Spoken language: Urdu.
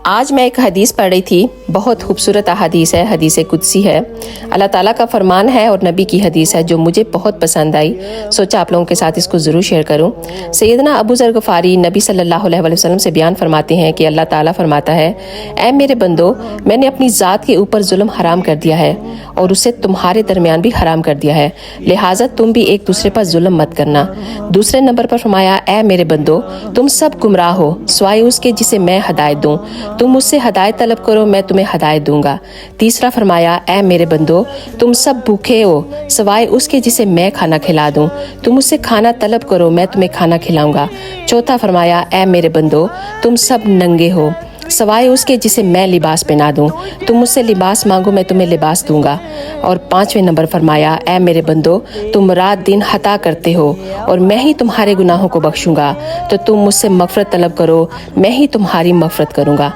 آج میں ایک حدیث پڑھ رہی تھی، بہت خوبصورت حدیث ہے، حدیث قدسی ہے، اللہ تعالیٰ کا فرمان ہے اور نبی کی حدیث ہے جو مجھے بہت پسند آئی، سوچا آپ لوگوں کے ساتھ اس کو ضرور شیئر کروں۔ سیدنا ابو ذر غفاری نبی صلی اللہ علیہ وسلم سے بیان فرماتے ہیں کہ اللہ تعالیٰ فرماتا ہے، اے میرے بندو، میں نے اپنی ذات کے اوپر ظلم حرام کر دیا ہے اور اسے تمہارے درمیان بھی حرام کر دیا ہے، لہٰذا تم بھی ایک دوسرے پر ظلم مت کرنا۔ دوسرے نمبر پر فرمایا، اے میرے بندو، تم سب گمراہ ہو سوائے اس کے جسے میں ہدایت دوں، تم مجھ سے ہدایت طلب کرو، میں تمہیں ہدایت دوں گا۔ تیسرا فرمایا، اے میرے بندو، تم سب بھوکے ہو سوائے اس کے جسے میں کھانا کھلا دوں، تم مجھ سے کھانا طلب کرو، میں تمہیں کھانا کھلاؤں گا۔ چوتھا فرمایا، اے میرے بندو، تم سب ننگے ہو سوائے اس کے جسے میں لباس پہنا دوں، تم مجھ سے لباس مانگو، میں تمہیں لباس دوں گا۔ اور پانچویں نمبر فرمایا، اے میرے بندو، تم رات دن خطا کرتے ہو اور میں ہی تمہارے گناہوں کو بخشوں گا، تو تم مجھ سے مغفرت طلب کرو، میں ہی تمہاری مغفرت کروں گا۔